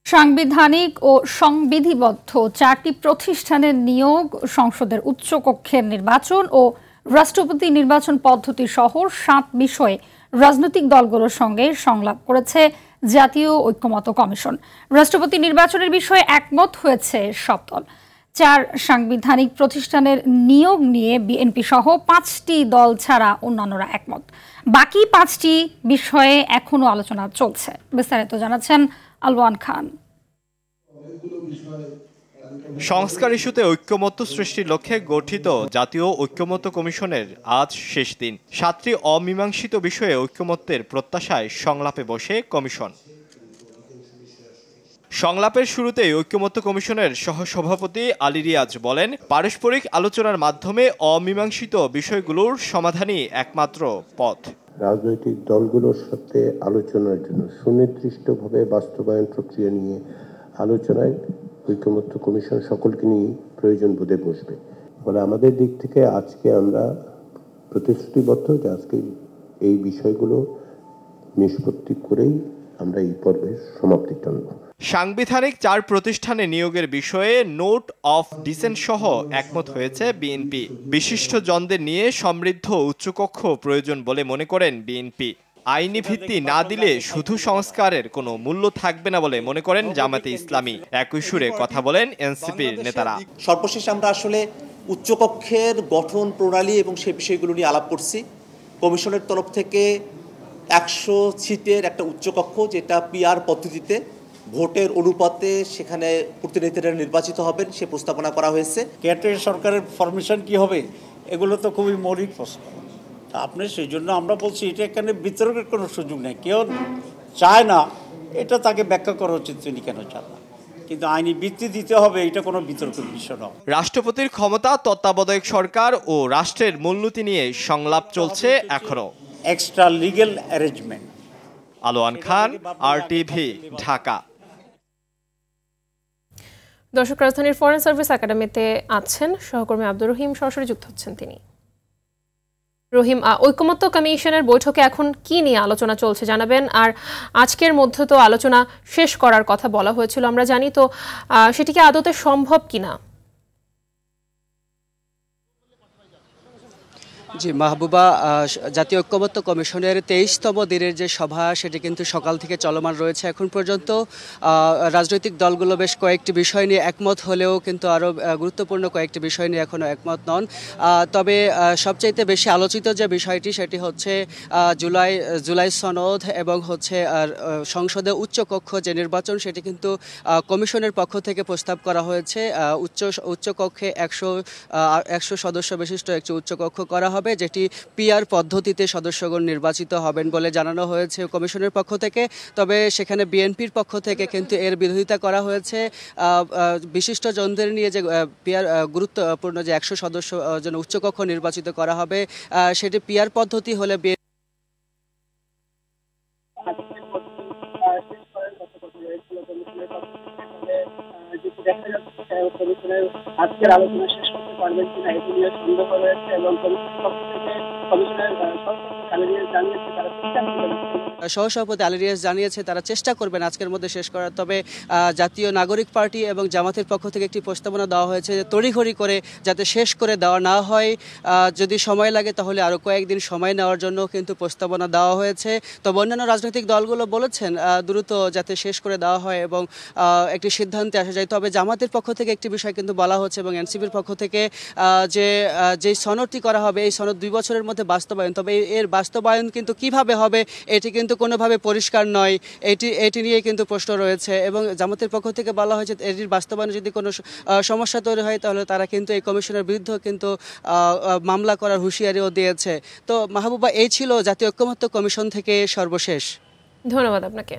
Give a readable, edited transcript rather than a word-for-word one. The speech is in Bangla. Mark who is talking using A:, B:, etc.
A: সাংবিধানিক ও সংবিধিবদ্ধ 4টি প্রতিষ্ঠানের নিয়োগ, সংসদের উচ্চকক্ষের নির্বাচন ও রাষ্ট্রপতি নির্বাচন পদ্ধতি সহ 7 বিষয়ে রাজনৈতিক দলগুলোর সঙ্গে সংলাপ করেছে জাতীয় ঐক্যমত্য কমিশন। রাষ্ট্রপতি নির্বাচনের বিষয়ে একমত হয়েছে সব দল। 4 সাংবিধানিক প্রতিষ্ঠানের নিয়োগ নিয়ে বিএনপি সহ 5টি দল ছাড়া অন্যান্যরা একমত। বাকি 5টি বিষয়ে এখনো আলোচনা চলছে। বিস্তারিত জানাচ্ছেন আলওয়ান খান।
B: সংস্কার ইস্যুতে ঐক্যমত্য সৃষ্টির লক্ষ্যে গঠিত জাতীয় ঐক্যমত্য কমিশনের আজ শেষ দিন। 7টি অমীমাংসিত বিষয়ে ঐক্যমত্যের প্রত্যাশায় সংলাপে বসে কমিশন। সংলাপের শুরুতেই ঐক্যমত্য কমিশনের সহসভাপতি আলী রিয়াজ বলেন, পারস্পরিক আলোচনার মাধ্যমে অমীমাংসিত বিষয়গুলোর সমাধানই একমাত্র পথ।
C: রাজনৈতিক দলগুলোর সাথে আলোচনার জন্য সুনির্দিষ্টভাবে বাস্তবায়ন প্রক্রিয়া নিয়ে আলোচনায় ঐক্যমত্য কমিশন সকলকে নিয়ে প্রয়োজন বোধে বসবে। ফলে আমাদের দিক থেকে আজকে আমরা প্রতিশ্রুতিবদ্ধ যে আজকে এই বিষয়গুলো নিষ্পত্তি করেই আমরা এই পর্বের সমাপ্তি টানব।
B: সাংবিধানিক 4 প্রতিষ্ঠানে নিয়োগের বিষয়ে নোট অফ ডিসেন্ট সহ একমত হয়েছে বিএনপি। বিশিষ্ট জনদের নিয়ে সমৃদ্ধ উচ্চকক্ষ প্রয়োজন বলে মনে করেন বিএনপি। আইনি ভিত্তি না দিলে শুধু সংস্কারের কোনো মূল্য থাকবে না বলে মনে করেন জামায়াতে ইসলামী। একই সুরে কথা বলেন এনসিপির নেতারা।
D: সর্বশেষ আমরা আসলে উচ্চকক্ষের গঠন প্রণালী এবং সেই বিষয়গুলো নিয়ে আলাপ করছি। কমিশনের তরফ থেকে 100 সিটের একটা উচ্চকক্ষ, যেটা পিআর পদ্ধতিতে ভোটের অনুপাতে সেখানে প্রতিনিধিরা নির্বাচিত হবেন, সে প্রস্তাবনা করা হয়েছে।
E: কেন্দ্রের সরকারের ফরমেশন কি হবে, এগুলো তো খুবই মৌলিক প্রশ্ন। আপনি সেই জন্য আমরা বলছি এটা এখানে বিতর্কের কোনো সুযোগ নেই। কেউ চায় না, এটা তাকে ব্যাখ্যা করা উচিত তিনি কেন চান না, কিন্তু আইনি ভিত্তি দিতে হবে, এটা কোনো বিতর্কের বিষয় নয়।
B: রাষ্ট্রপতির ক্ষমতা, তত্ত্বাবধায়ক সরকার ও রাষ্ট্রের মূলনীতি নিয়ে সংলাপ চলছে এখনো।
E: Extra legal arrangement.
B: Alwan Khan, RTV, Dhaka.
F: দর্শক, রাজধানীর ফরেন সার্ভিস একাডেমিতে আছেন সহকর্মী আব্দুর রহিম, সরাসরি যুক্ত হচ্ছেন তিনি। রহিম, ঐকমত্য কমিশনের বৈঠকে এখন কি নিয়ে আলোচনা চলছে জানাবেন। আর আজকের মধ্যে তো আলোচনা শেষ করার কথা বলা হয়েছিল, আমরা জানি, তো সেটি কি আদতে সম্ভব কিনা?
G: জি মাহবুবা, জাতীয় ঐক্যমত্য কমিশনের 23তম দিনের যে সভা, সেটি কিন্তু সকাল থেকে চলমান রয়েছে। এখন পর্যন্ত রাজনৈতিক দলগুলো বেশ কয়েকটি বিষয় নিয়ে একমত হলেও কিন্তু আরও গুরুত্বপূর্ণ কয়েকটি বিষয় নিয়ে এখনও একমত নন। তবে সবচাইতে বেশি আলোচিত যে বিষয়টি, সেটি হচ্ছে জুলাই সনদ এবং হচ্ছে সংসদে উচ্চকক্ষ যে নির্বাচন, সেটি কিন্তু কমিশনের পক্ষ থেকে প্রস্তাব করা হয়েছে। উচ্চকক্ষে 100 সদস্য বিশিষ্ট একটি উচ্চকক্ষ করা হবে, যেটি পিআর পদ্ধতিতে সদস্যগণ নির্বাচিত হবেন বলে জানানো হয়েছে কমিশনের পক্ষ থেকে। তবে সেখানে বিএনপির পক্ষ থেকে কিন্তু এর বিরোধিতা করা হয়েছে। বিশিষ্ট জনদের নিয়ে যে পিআর গুরুত্বপূর্ণ যে 100 সদস্য জন উচ্চকক্ষ নির্বাচিত করা হবে, সেটি পিআর পদ্ধতি হলে
H: আজকের আলোচনা শেষ করতে পারবেন কিনা এটি নিয়ে সন্দেহ রয়েছে এবং কমিশনের পক্ষ থেকে কমিশনের
G: সহসভাপতি আলী রিয়াজ জানিয়েছে তারা চেষ্টা করবেন আজকের মধ্যে শেষ করার। তবে জাতীয় নাগরিক পার্টি এবং জামাতের পক্ষ থেকে একটি প্রস্তাবনা দেওয়া হয়েছে যে তড়িঘড়ি করে যাতে শেষ করে দেওয়া না হয়, যদি সময় লাগে তাহলে আরও কয়েকদিন সময় নেওয়ার জন্য কিন্তু প্রস্তাবনা দেওয়া হয়েছে। তবে অন্যান্য রাজনৈতিক দলগুলো বলেছেন দ্রুত যাতে শেষ করে দেওয়া হয় এবং একটি সিদ্ধান্তে আসা যায়। তবে জামাতের পক্ষ থেকে একটি বিষয় কিন্তু বলা হচ্ছে এবং এনসিপির পক্ষ থেকে যে সনদটি করা হবে, এই সনদ 2 বছরের মধ্যে বাস্তবায়ন। তবে এর বাস্তবায়ন কিন্তু কিভাবে হবে এটি কিন্তু কোনোভাবে পরিষ্কার নয়, এটি নিয়ে কিন্তু প্রশ্ন রয়েছে। এবং জামাতের পক্ষ থেকে বলা হয়েছে এটির বাস্তবায়নে যদি কোনো সমস্যা তৈরি হয় তাহলে তারা কিন্তু এই কমিশনের বিরুদ্ধে কিন্তু মামলা করার হুঁশিয়ারিও দিয়েছে। তো মাহবুবা, এই ছিল জাতীয় ঐক্যমত্য কমিশন থেকে সর্বশেষ।
F: ধন্যবাদ আপনাকে।